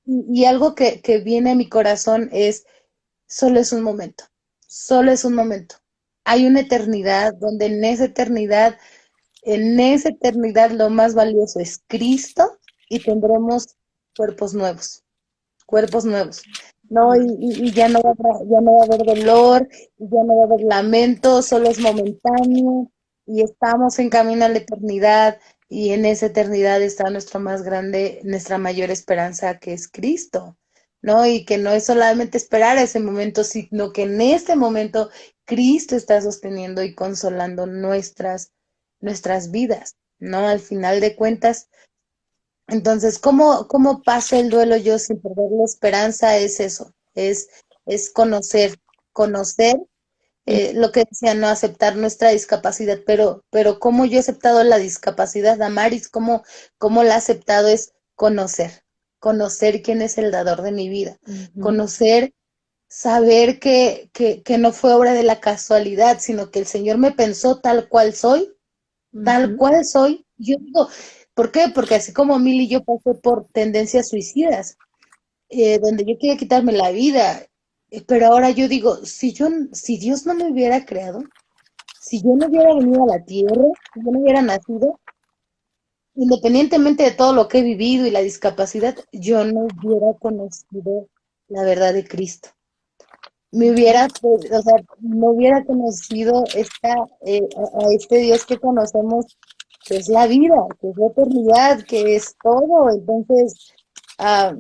Y algo que viene a mi corazón es, solo es un momento, solo es un momento. Hay una eternidad donde en esa eternidad lo más valioso es Cristo y tendremos cuerpos nuevos, cuerpos nuevos. No, y ya no va a haber dolor, y ya no va a haber lamento, solo es momentáneo y estamos en camino a la eternidad y en esa eternidad está nuestro más grande, nuestra mayor esperanza que es Cristo, ¿no? Y que no es solamente esperar ese momento, sino que en este momento Cristo está sosteniendo y consolando nuestras vidas, ¿no? Al final de cuentas, entonces, ¿cómo paso el duelo yo sin perder la esperanza? Es eso, es conocer lo que decía, no aceptar nuestra discapacidad, pero cómo yo he aceptado la discapacidad, Damaris, cómo la he aceptado es conocer quién es el dador de mi vida, Ujú, conocer, saber que no fue obra de la casualidad, sino que el Señor me pensó tal ujú, cual soy. Yo digo, ¿por qué? Porque así como Mili, yo pasé por tendencias suicidas, donde yo quería quitarme la vida, pero ahora yo digo, si Dios no me hubiera creado, si yo no hubiera venido a la tierra, si yo no hubiera nacido, independientemente de todo lo que he vivido y la discapacidad, yo no hubiera conocido la verdad de Cristo. O sea, no hubiera conocido a este Dios que conocemos, que es la vida, que es la eternidad, que es todo. Entonces, ah,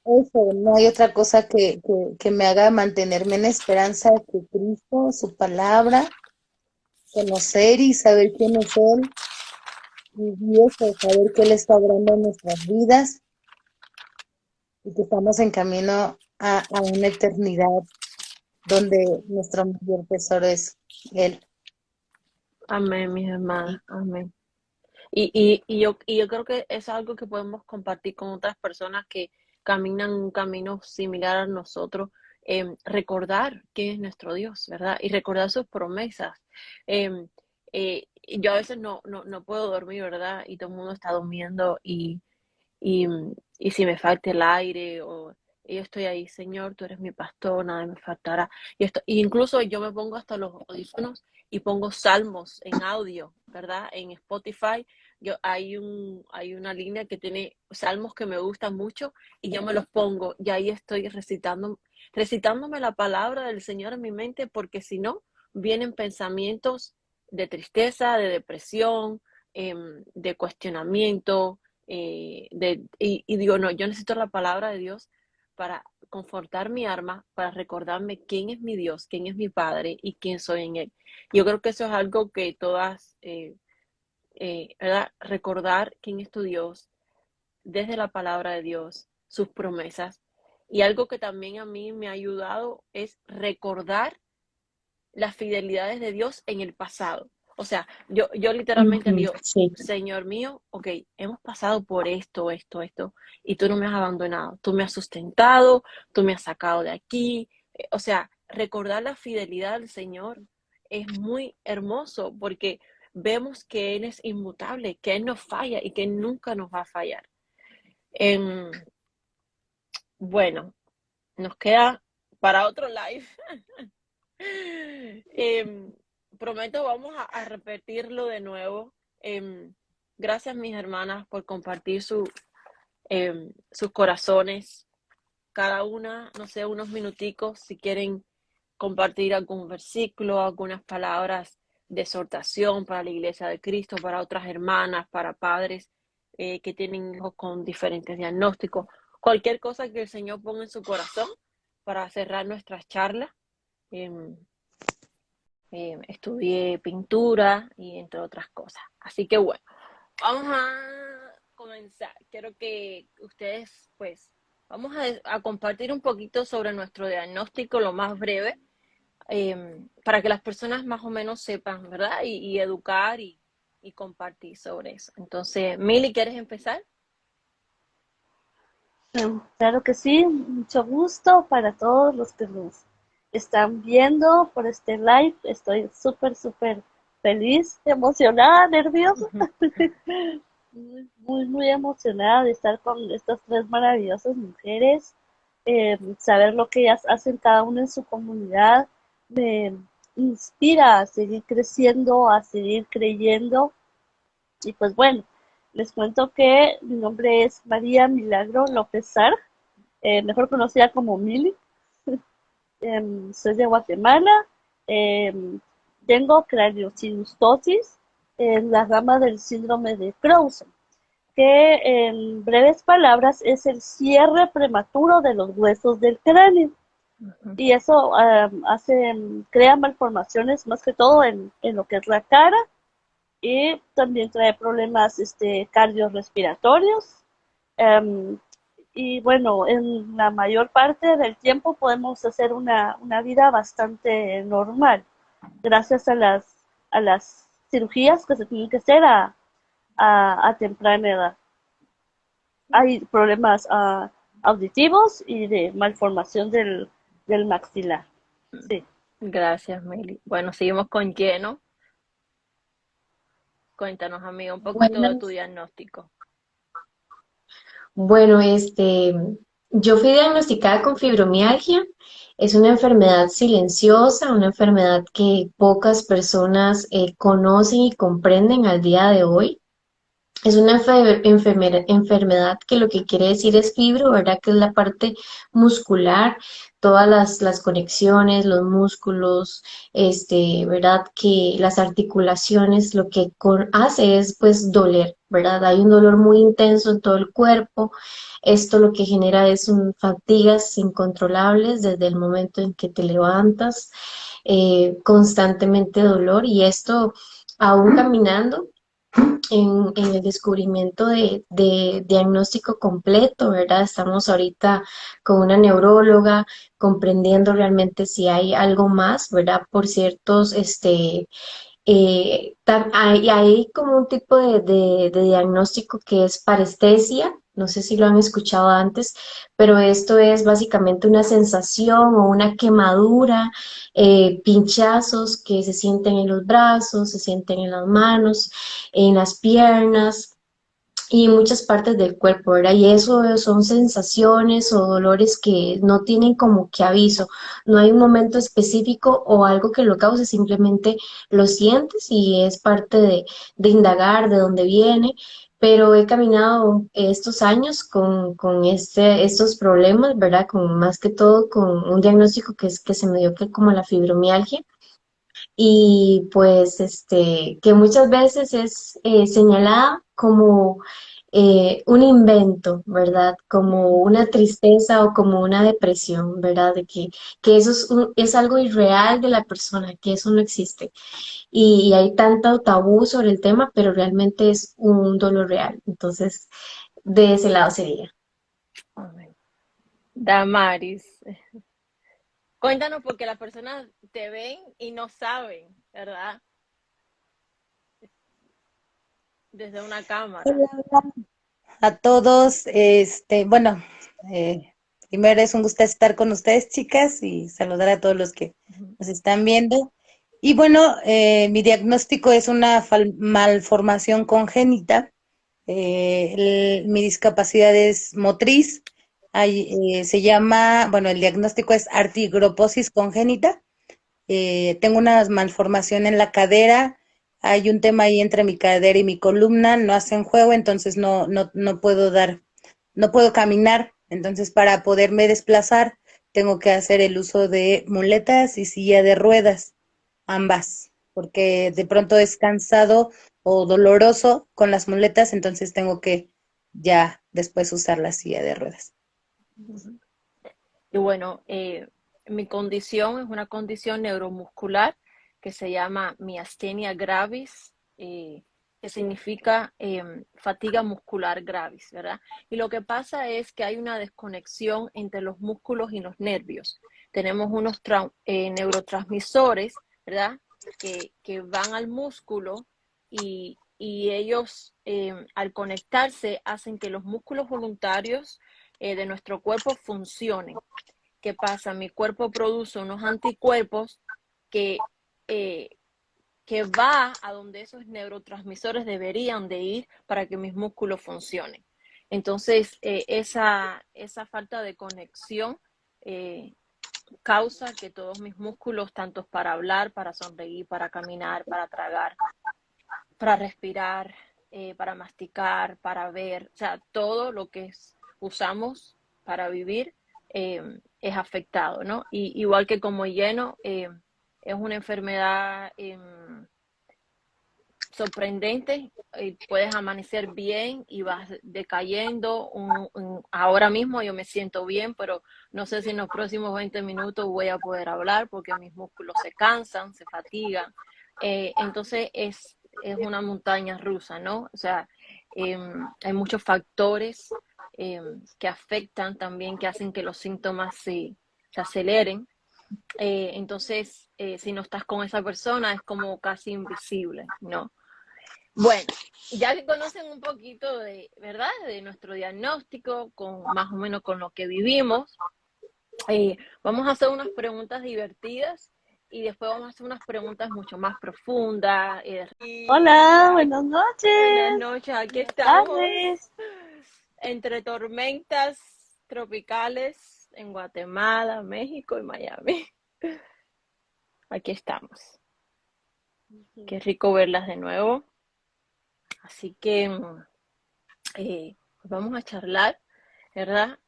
eso, no hay otra cosa que me haga mantenerme en esperanza que Cristo, su palabra, conocer y saber quién es Él, y eso, saber que Él está obrando en nuestras vidas y que estamos en camino a una eternidad donde nuestro mayor tesoro es Él. Amén, mis hermanas, Y amén. Y yo creo que es algo que podemos compartir con otras personas que caminan un camino similar a nosotros. Recordar quién es nuestro Dios, ¿verdad? Y recordar sus promesas. Em, yo a veces no puedo dormir, ¿verdad? Y todo el mundo está durmiendo y, y si me falta el aire o yo estoy ahí, Señor, tú eres mi pastor, nada me faltará. Y incluso yo me pongo hasta los audífonos y pongo salmos en audio, ¿verdad? En Spotify hay una línea que tiene salmos que me gustan mucho y yo me los pongo y ahí estoy recitándome la palabra del Señor en mi mente porque si no, vienen pensamientos de tristeza, de depresión, de cuestionamiento, y digo, no, yo necesito la palabra de Dios para confortar mi alma, para recordarme quién es mi Dios, quién es mi Padre y quién soy en Él. Yo creo que eso es algo que todas, ¿verdad? Recordar quién es tu Dios desde la palabra de Dios, sus promesas. Y algo que también a mí me ha ayudado es recordar las fidelidades de Dios en el pasado. O sea, yo literalmente ujú, digo, sí. Señor mío, ok, hemos pasado por esto, y tú no me has abandonado, tú me has sustentado, tú me has sacado de aquí. O sea, recordar la fidelidad del Señor es muy hermoso porque vemos que Él es inmutable, que Él no falla y que nunca nos va a fallar. Em, bueno, nos queda para otro live. Em, Prometo, vamos a repetirlo de nuevo. Gracias, mis hermanas, por compartir sus corazones. Cada una, no sé, unos minuticos, si quieren compartir algún versículo, algunas palabras de exhortación para la Iglesia de Cristo, para otras hermanas, para padres que tienen hijos con diferentes diagnósticos. Cualquier cosa que el Señor ponga en su corazón para cerrar nuestras charlas. Em, Estudié pintura y entre otras cosas. Así que bueno, vamos a comenzar. Quiero que ustedes, pues, vamos a compartir un poquito sobre nuestro diagnóstico, lo más breve, para que las personas más o menos sepan, ¿verdad? Y educar y compartir sobre eso. Entonces, Mili, ¿quieres empezar? Claro que sí, mucho gusto para todos los que nos están viendo por este live. Estoy súper, súper feliz, emocionada, nerviosa, muy emocionada de estar con estas tres maravillosas mujeres, saber lo que ellas hacen cada una en su comunidad, me inspira a seguir creciendo, a seguir creyendo. Y pues bueno, les cuento que mi nombre es María Milagro López Sar, mejor conocida como Mili. Soy de Guatemala. em, Tengo craniosinustosis en la rama del síndrome de Crohn, que en breves palabras es el cierre prematuro de los huesos del cráneo. Ujú. Y eso crea malformaciones más que todo en lo que es la cara, y también trae problemas cardiorrespiratorios. em, y bueno, en la mayor parte del tiempo podemos hacer una vida bastante normal. gracias a las cirugías que se tienen que hacer a temprana edad. Hay problemas auditivos y de malformación del maxilar. Sí. Gracias, Meli. Bueno, seguimos con Lleno. Cuéntanos, amiga, un poquito de tu Buenas. diagnóstico. Bueno, yo fui diagnosticada con fibromialgia. Es una enfermedad silenciosa, una enfermedad que pocas personas conocen y comprenden al día de hoy. Es una enfermedad que lo que quiere decir es fibro, ¿verdad? Que es la parte muscular, todas las conexiones, los músculos, ¿verdad? Que las articulaciones, lo que hace es pues doler, ¿verdad? Hay un dolor muy intenso en todo el cuerpo. Esto lo que genera es fatigas incontrolables desde el momento en que te levantas, constantemente dolor y esto aún caminando en el descubrimiento de diagnóstico completo, ¿verdad? Estamos ahorita con una neuróloga comprendiendo realmente si hay algo más, ¿verdad? Por ciertos, hay como un tipo de diagnóstico que es parestesia, no sé si lo han escuchado antes, pero esto es básicamente una sensación o una quemadura, pinchazos que se sienten en los brazos, se sienten en las manos, en las piernas y en muchas partes del cuerpo, ¿verdad? Y eso son sensaciones o dolores que no tienen como que aviso, no hay un momento específico o algo que lo cause, simplemente lo sientes y es parte de indagar de dónde viene. Pero he caminado estos años con estos problemas, ¿verdad? Con más que todo con un diagnóstico que se me dio que como la fibromialgia y pues que muchas veces es señalada como un invento, ¿verdad? Como una tristeza o como una depresión, ¿verdad? Que eso es algo irreal de la persona, que eso no existe. Y hay tanto tabú sobre el tema, pero realmente es un dolor real. Entonces, de ese lado sería. Amén. Damaris, cuéntanos porque las personas te ven y no saben, ¿verdad? Desde una cámara. Hola, hola a todos. Bueno, primero es un gusto estar con ustedes, chicas, y saludar a todos los que Ujú. nos están viendo. Y bueno, mi diagnóstico es una malformación congénita. Mi discapacidad es motriz. Se llama, bueno, el diagnóstico es artigroposis congénita. Tengo una malformación en la cadera, hay un tema ahí entre mi cadera y mi columna, no hacen juego, entonces no puedo no puedo caminar, entonces para poderme desplazar tengo que hacer el uso de muletas y silla de ruedas, ambas, porque de pronto es cansado o doloroso con las muletas, entonces tengo que ya después usar la silla de ruedas. Ujú. Y bueno, mi condición es una condición neuromuscular que se llama miastenia gravis, que significa fatiga muscular gravis, ¿verdad? Y lo que pasa es que hay una desconexión entre los músculos y los nervios. Tenemos unos neurotransmisores, ¿verdad? Que van al músculo y ellos al conectarse hacen que los músculos voluntarios de nuestro cuerpo funcionen. ¿Qué pasa? Mi cuerpo produce unos anticuerpos que, eh, que va a donde esos neurotransmisores deberían de ir para que mis músculos funcionen. Entonces, esa falta de conexión eh, causa que todos mis músculos, tanto para hablar, para sonreír, para caminar, para tragar, para respirar, para masticar, para ver, o sea, todo lo que usamos para vivir es afectado, ¿no? Y igual que como lleno, es una enfermedad sorprendente, puedes amanecer bien y vas decayendo. Ahora mismo yo me siento bien, pero no sé si en los próximos 20 minutos voy a poder hablar porque mis músculos se cansan, se fatigan. Entonces es una montaña rusa, ¿no? O sea, hay muchos factores que afectan también, que hacen que los síntomas se aceleren. Entonces, si no estás con esa persona, es como casi invisible, ¿no? Bueno, ya que conocen un poquito de, ¿verdad?, de nuestro diagnóstico, con más o menos con lo que vivimos, vamos a hacer unas preguntas divertidas y después vamos a hacer unas preguntas mucho más profundas. Hola, buenas Buenas noches, noches, aquí buenas estamos tardes. entre tormentas tropicales en Guatemala, México y Miami. Aquí estamos. Qué rico verlas de nuevo. Así que pues vamos a charlar, ¿verdad?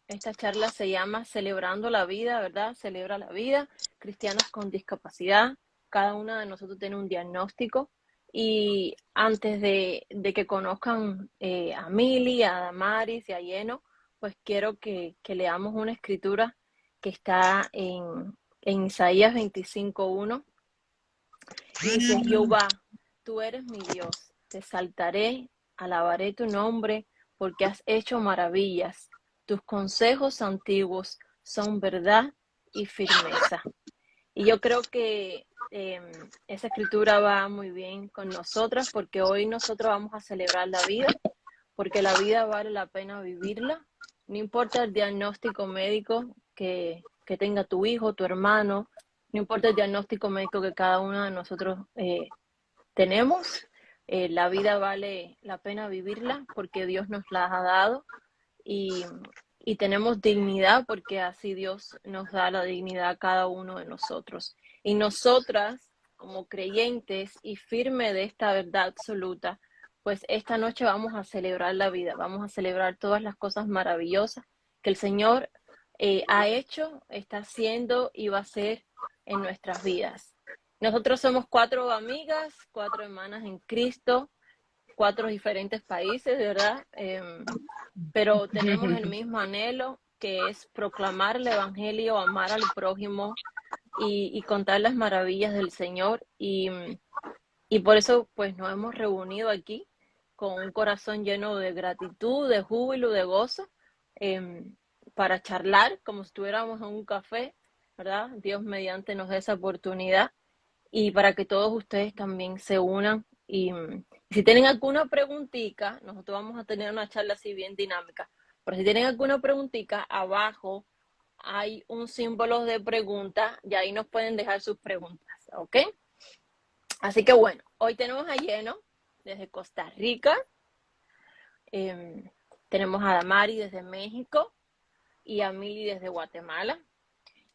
Esta charla se llama Celebrando la Vida, ¿verdad? Celebra la vida, cristianos con discapacidad. Cada una de nosotros tiene un diagnóstico. Y antes de que conozcan a Mili, a Damaris y a Lleno, pues quiero que leamos una escritura que está en Isaías 25:1. Y dice, Jehová, tú eres mi Dios, te exaltaré, alabaré tu nombre, porque has hecho maravillas. Tus consejos antiguos son verdad y firmeza. Y yo creo que esa escritura va muy bien con nosotras, porque hoy nosotros vamos a celebrar la vida, porque la vida vale la pena vivirla. No importa el diagnóstico médico que tenga tu hijo, tu hermano, no importa el diagnóstico médico que cada uno de nosotros tenemos, la vida vale la pena vivirla porque Dios nos la ha dado y, y tenemos dignidad porque así Dios nos da la dignidad a cada uno de nosotros. Y nosotras, como creyentes y firmes de esta verdad absoluta, pues esta noche vamos a celebrar la vida, vamos a celebrar todas las cosas maravillosas que el Señor ha hecho, está haciendo y va a hacer en nuestras vidas. Nosotros somos 4 amigas, 4 hermanas en Cristo, 4 diferentes países, ¿verdad? Pero tenemos el mismo anhelo, que es proclamar el Evangelio, amar al prójimo y contar las maravillas del Señor. Y por eso pues nos hemos reunido aquí con un corazón lleno de gratitud, de júbilo, de gozo, para charlar como si estuviéramos en un café, ¿verdad? Dios mediante nos da esa oportunidad y para que todos ustedes también se unan. Y si tienen alguna preguntita, nosotros vamos a tener una charla así bien dinámica, pero si tienen alguna preguntita, abajo hay un símbolo de pregunta y ahí nos pueden dejar sus preguntas, ¿ok? Así que bueno, hoy tenemos a Lleno desde Costa Rica, tenemos a Damari desde México y a Mili desde Guatemala.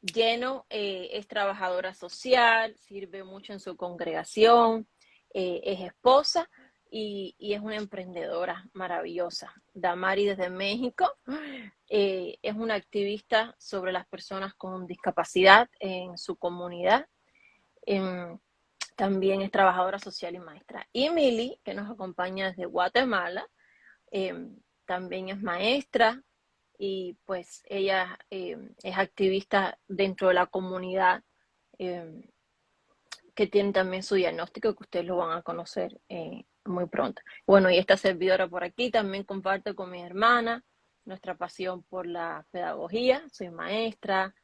Lleno es trabajadora social, sirve mucho en su congregación, es esposa y es una emprendedora maravillosa. Damari desde México es una activista sobre las personas con discapacidad en su comunidad. También es trabajadora social y maestra. Y Mili, que nos acompaña desde Guatemala, también es maestra, y pues ella es activista dentro de la comunidad que tiene también su diagnóstico, que ustedes lo van a conocer muy pronto. Bueno, y esta servidora por aquí también comparte con mi hermana nuestra pasión por la pedagogía. Soy maestra,